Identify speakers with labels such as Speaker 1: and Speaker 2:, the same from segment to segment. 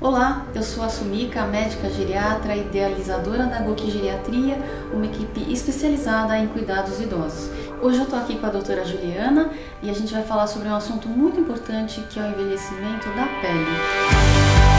Speaker 1: Olá, eu sou a Sumika, médica geriatra, idealizadora da Goki Geriatria, uma equipe especializada em cuidados idosos. Hoje eu estou aqui com a doutora Juliana e a gente vai falar sobre um assunto muito importante que é o envelhecimento da pele.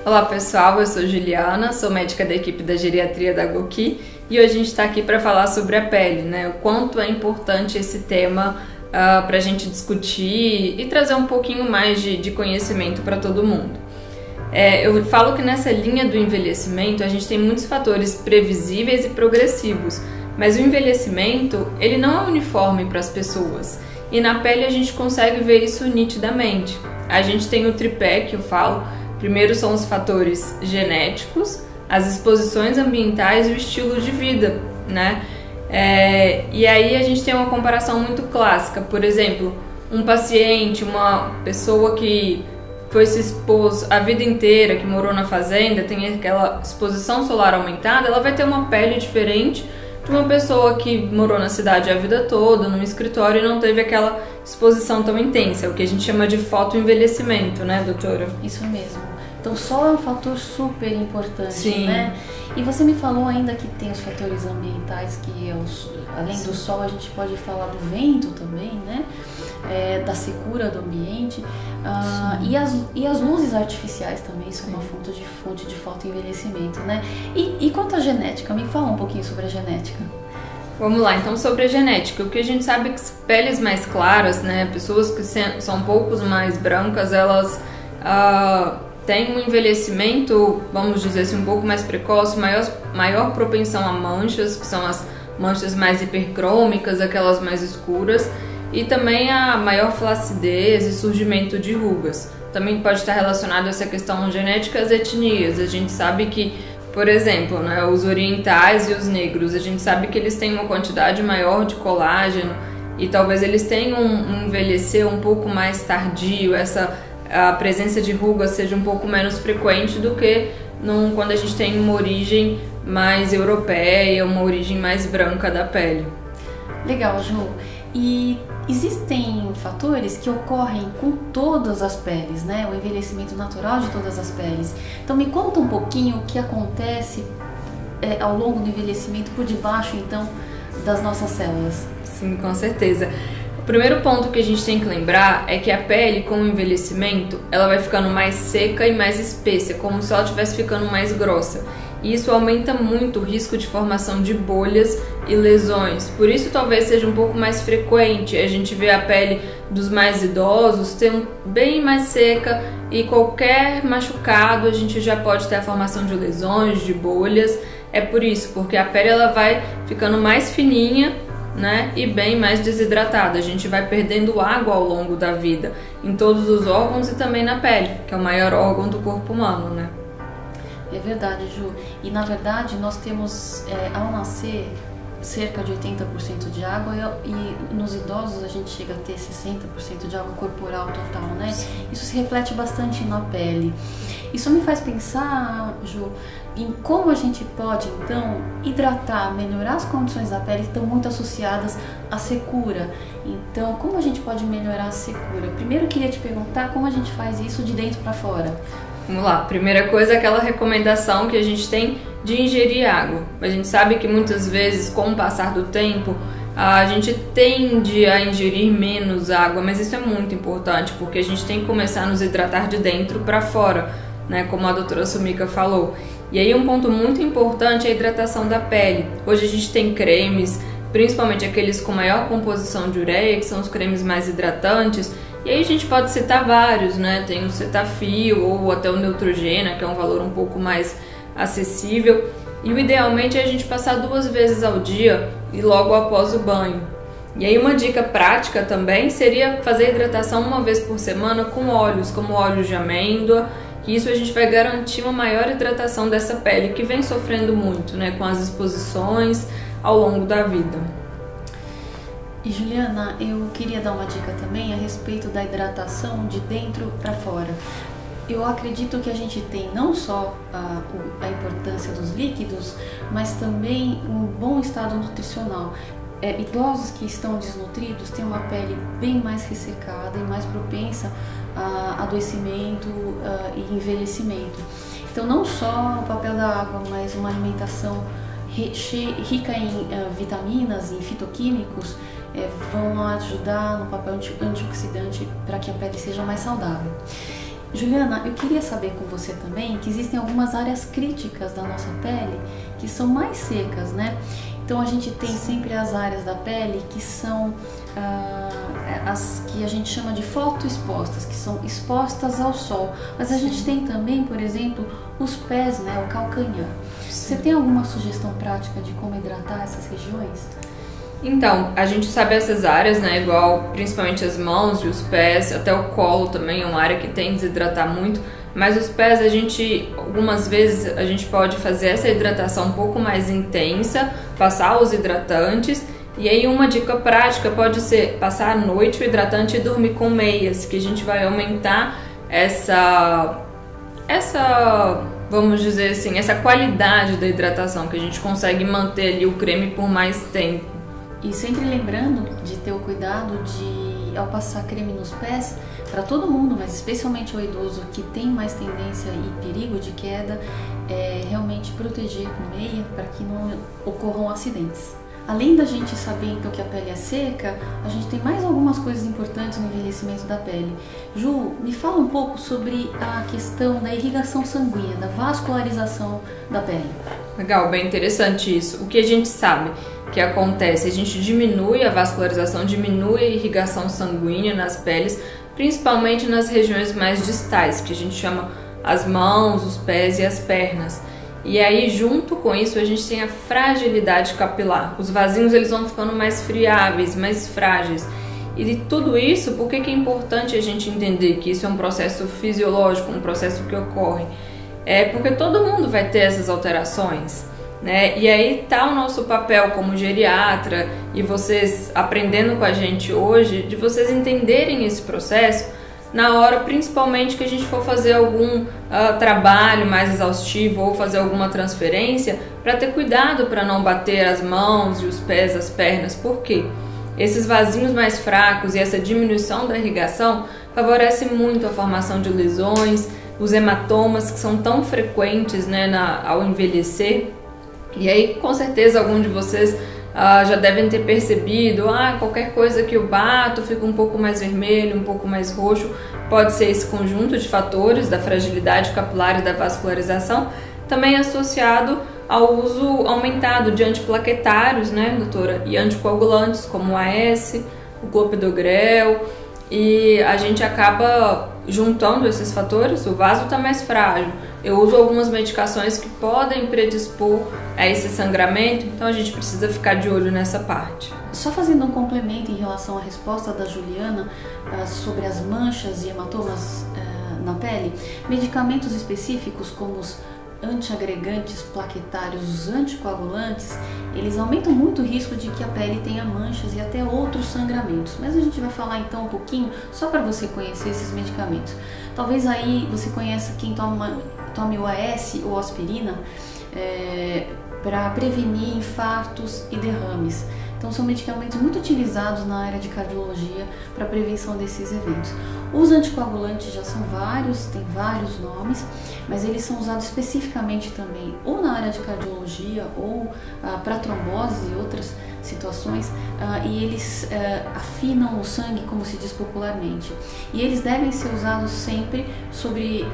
Speaker 2: Olá pessoal, eu sou Juliana, sou médica da equipe da geriatria da Goki e hoje a gente está aqui para falar sobre a pele, né? O quanto é importante esse tema para a gente discutir e trazer um pouquinho mais de conhecimento para todo mundo. Eu falo que nessa linha do envelhecimento a gente tem muitos fatores previsíveis e progressivos, mas o envelhecimento ele não é uniforme para as pessoas e na pele a gente consegue ver isso nitidamente. A gente tem o tripé que eu falo. Primeiro são os fatores genéticos, as exposições ambientais e o estilo de vida, né? E aí a gente tem uma comparação muito clássica, por exemplo, um paciente, uma pessoa que se expôs a vida inteira, que morou na fazenda, tem aquela exposição solar aumentada, ela vai ter uma pele diferente de uma pessoa que morou na cidade a vida toda, num escritório e não teve aquela exposição tão intensa, o que a gente chama de fotoenvelhecimento, né, doutora?
Speaker 1: Isso mesmo. Então o sol é um fator super importante,
Speaker 2: Sim.
Speaker 1: né? E você me falou ainda que tem os fatores ambientais, que além do sol a gente pode falar do vento também, né? Da secura do ambiente. E as luzes artificiais também são uma fonte de fotoenvelhecimento, né? E quanto à genética? Me fala um pouquinho sobre a genética.
Speaker 2: Vamos lá, então sobre a genética, o que a gente sabe é que peles mais claras, né, pessoas que são um pouco mais brancas, elas têm um envelhecimento, vamos dizer assim, um pouco mais precoce, maior propensão a manchas, que são as manchas mais hipercrômicas, aquelas mais escuras, e também a maior flacidez e surgimento de rugas. Também pode estar relacionado a essa questão genética às etnias. A gente sabe que, por exemplo, né, os orientais e os negros, a gente sabe que eles têm uma quantidade maior de colágeno e talvez eles tenham um envelhecer um pouco mais tardio, a presença de rugas seja um pouco menos frequente do que quando a gente tem uma origem mais europeia, uma origem mais branca da pele.
Speaker 1: Legal, Ju. E existem fatores que ocorrem com todas as peles, né? O envelhecimento natural de todas as peles. Então me conta um pouquinho o que acontece ao longo do envelhecimento por debaixo, então, das nossas células.
Speaker 2: Sim, com certeza. O primeiro ponto que a gente tem que lembrar é que a pele, com o envelhecimento, ela vai ficando mais seca e mais espessa, como se ela estivesse ficando mais grossa. E isso aumenta muito o risco de formação de bolhas e lesões. Por isso talvez seja um pouco mais frequente a gente ver a pele dos mais idosos ter bem mais seca e qualquer machucado a gente já pode ter a formação de lesões, de bolhas. É por isso, porque a pele ela vai ficando mais fininha, né, e bem mais desidratada. A gente vai perdendo água ao longo da vida, em todos os órgãos e também na pele, que é o maior órgão do corpo humano, né?
Speaker 1: É verdade, Ju. E na verdade nós temos, ao nascer, cerca de 80% de água e nos idosos a gente chega a ter 60% de água corporal total, né? Isso se reflete bastante na pele. Isso me faz pensar, Ju, em como a gente pode, então, hidratar, melhorar as condições da pele que estão muito associadas à secura. Então, como a gente pode melhorar a secura? Primeiro eu queria te perguntar como a gente faz isso de dentro para fora.
Speaker 2: Vamos lá, primeira coisa é aquela recomendação que a gente tem de ingerir água. A gente sabe que muitas vezes, com o passar do tempo, a gente tende a ingerir menos água, mas isso é muito importante, porque a gente tem que começar a nos hidratar de dentro para fora, né, como a doutora Sumika falou. E aí um ponto muito importante é a hidratação da pele. Hoje a gente tem cremes, principalmente aqueles com maior composição de ureia, que são os cremes mais hidratantes. E aí a gente pode citar vários, né? Tem o Cetaphil ou até o Neutrogena, que é um valor um pouco mais acessível. E o idealmente é a gente passar 2 vezes ao dia e logo após o banho. E aí uma dica prática também seria fazer a hidratação 1 vez por semana com óleos, como óleos de amêndoa. Que isso a gente vai garantir uma maior hidratação dessa pele que vem sofrendo muito, né? Com as exposições ao longo da vida.
Speaker 1: E Juliana, eu queria dar uma dica também a respeito da hidratação de dentro para fora. Eu acredito que a gente tem não só a importância dos líquidos, mas também um bom estado nutricional. Idosos que estão desnutridos têm uma pele bem mais ressecada e mais propensa a adoecimento e envelhecimento. Então, não só o papel da água, mas uma alimentação rica em vitaminas e fitoquímicos vão ajudar no papel antioxidante para que a pele seja mais saudável. Juliana, eu queria saber com você também que existem algumas áreas críticas da nossa pele que são mais secas, né? Então a gente tem sempre as áreas da pele que são as que a gente chama de fotoexpostas, que são expostas ao sol. Mas a gente tem também, por exemplo, os pés, né, o calcanhar. Você tem alguma sugestão prática de como hidratar essas regiões?
Speaker 2: Então, a gente sabe essas áreas, né, igual principalmente as mãos e os pés, até o colo também é uma área que tem que desidratar muito, mas os pés algumas vezes a gente pode fazer essa hidratação um pouco mais intensa, passar os hidratantes, e aí uma dica prática pode ser passar à noite o hidratante e dormir com meias, que a gente vai aumentar essa vamos dizer assim, essa qualidade da hidratação, que a gente consegue manter ali o creme por mais tempo.
Speaker 1: E sempre lembrando de ter o cuidado de, ao passar creme nos pés, para todo mundo, mas especialmente o idoso que tem mais tendência e perigo de queda, realmente proteger com meia para que não ocorram acidentes. Além da gente saber então que a pele é seca, a gente tem mais algumas coisas importantes no envelhecimento da pele. Ju, me fala um pouco sobre a questão da irrigação sanguínea, da vascularização da pele.
Speaker 2: Legal, bem interessante isso. O que a gente sabe que acontece? A gente diminui a vascularização, diminui a irrigação sanguínea nas peles, principalmente nas regiões mais distais, que a gente chama as mãos, os pés e as pernas. E aí, junto com isso, a gente tem a fragilidade capilar. Os vasinhos eles vão ficando mais friáveis, mais frágeis. E de tudo isso, por que é importante a gente entender que isso é um processo fisiológico, um processo que ocorre? Porque todo mundo vai ter essas alterações, né? E aí está o nosso papel como geriatra e vocês aprendendo com a gente hoje, de vocês entenderem esse processo na hora, principalmente que a gente for fazer algum trabalho mais exaustivo ou fazer alguma transferência, para ter cuidado para não bater as mãos e os pés, as pernas. Por quê? Esses vasinhos mais fracos e essa diminuição da irrigação favorece muito a formação de lesões, os hematomas que são tão frequentes, né, ao envelhecer. E aí, com certeza, algum de vocês já devem ter percebido, qualquer coisa que eu bato fica um pouco mais vermelho, um pouco mais roxo. Pode ser esse conjunto de fatores da fragilidade capilar e da vascularização, também associado ao uso aumentado de antiplaquetários, né, doutora? E anticoagulantes, como o AS, o clopidogrel, e a gente acaba juntando esses fatores, o vaso está mais frágil. Eu uso algumas medicações que podem predispor a esse sangramento, então a gente precisa ficar de olho nessa parte.
Speaker 1: Só fazendo um complemento em relação à resposta da Juliana sobre as manchas e hematomas na pele, medicamentos específicos como os antiagregantes plaquetários, os anticoagulantes, eles aumentam muito o risco de que a pele tenha manchas e até outros sangramentos. Mas a gente vai falar então um pouquinho, só para você conhecer esses medicamentos. Talvez aí você conheça quem tome o AS ou aspirina para prevenir infartos e derrames. Então são medicamentos muito utilizados na área de cardiologia para prevenção desses eventos. Os anticoagulantes já são vários, tem vários nomes, mas eles são usados especificamente também ou na área de cardiologia ou para trombose e outras situações, e eles afinam o sangue, como se diz popularmente. E eles devem ser usados sempre sobre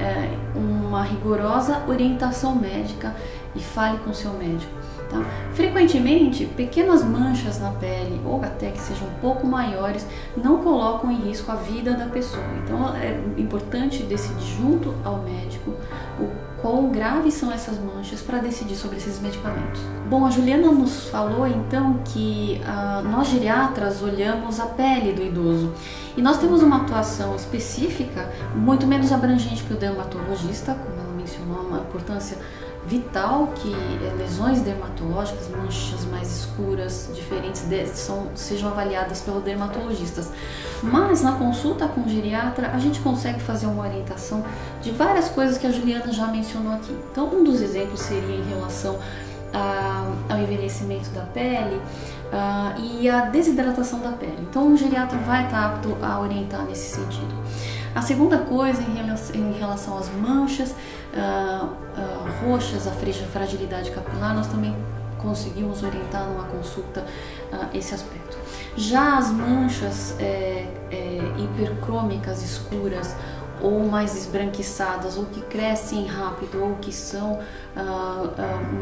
Speaker 1: uma rigorosa orientação médica, e fale com seu médico. Tá? Frequentemente, pequenas manchas na pele, ou até que sejam um pouco maiores, não colocam em risco a vida da pessoa. Então é importante decidir junto ao médico o quão graves são essas manchas para decidir sobre esses medicamentos. Bom, a Juliana nos falou então que nós geriatras olhamos a pele do idoso e nós temos uma atuação específica, muito menos abrangente que o dermatologista, como ela mencionou, uma importância vital que lesões dermatológicas, manchas mais escuras, diferentes, sejam avaliadas pelo dermatologista. Mas na consulta com o geriatra, a gente consegue fazer uma orientação de várias coisas que a Juliana já mencionou aqui. Então, um dos exemplos seria em relação ao envelhecimento da pele e a desidratação da pele. Então, o geriatra vai estar apto a orientar nesse sentido. A segunda coisa, em relação às manchas roxas, a fragilidade capilar, nós também conseguimos orientar numa consulta esse aspecto. Já as manchas hipercrômicas, escuras, ou mais esbranquiçadas, ou que crescem rápido, ou que são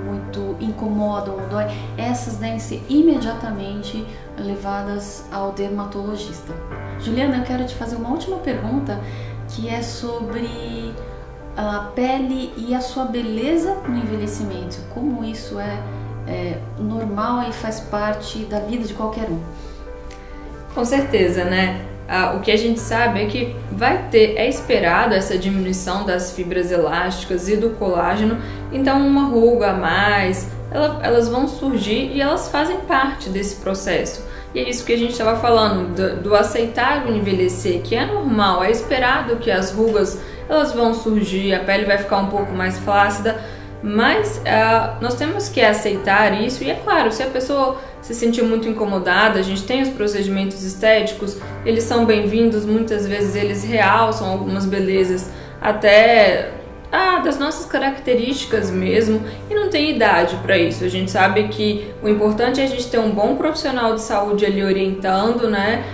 Speaker 1: muito incomodam ou dói, essas devem ser imediatamente levadas ao dermatologista. Juliana, eu quero te fazer uma última pergunta, que é sobre a pele e a sua beleza no envelhecimento. Como isso é normal e faz parte da vida de qualquer um?
Speaker 2: Com certeza, né? O que a gente sabe é que é esperado essa diminuição das fibras elásticas e do colágeno, então uma ruga a mais, elas vão surgir e elas fazem parte desse processo. E é isso que a gente estava falando, do aceitar o envelhecer, que é normal, é esperado que as rugas elas vão surgir, a pele vai ficar um pouco mais flácida, mas nós temos que aceitar isso. E é claro, se a pessoa se sentir muito incomodada, a gente tem os procedimentos estéticos, eles são bem-vindos, muitas vezes eles realçam algumas belezas até das nossas características mesmo, e não tem idade para isso. A gente sabe que o importante é a gente ter um bom profissional de saúde ali orientando, né?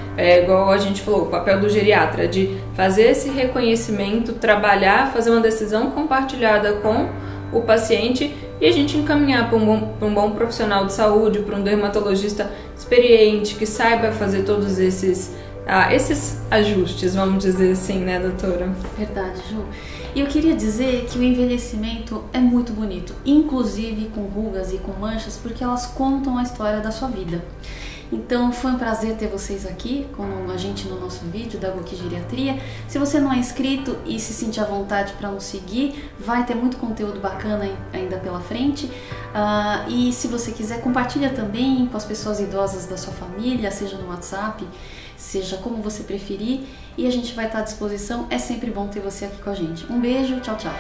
Speaker 2: Igual a gente falou, o papel do geriatra, de fazer esse reconhecimento, trabalhar, fazer uma decisão compartilhada com o paciente e a gente encaminhar para um bom profissional de saúde, para um dermatologista experiente, que saiba fazer todos esses ajustes, vamos dizer assim, né, doutora?
Speaker 1: Verdade, Ju. E eu queria dizer que o envelhecimento é muito bonito, inclusive com rugas e com manchas, porque elas contam a história da sua vida. Então foi um prazer ter vocês aqui com a gente no nosso vídeo da Goki Geriatria. Se você não é inscrito e se sentir à vontade para nos seguir, vai ter muito conteúdo bacana ainda pela frente. E se você quiser, compartilha também com as pessoas idosas da sua família, seja no WhatsApp, seja como você preferir. E a gente vai estar à disposição. É sempre bom ter você aqui com a gente. Um beijo, tchau, tchau!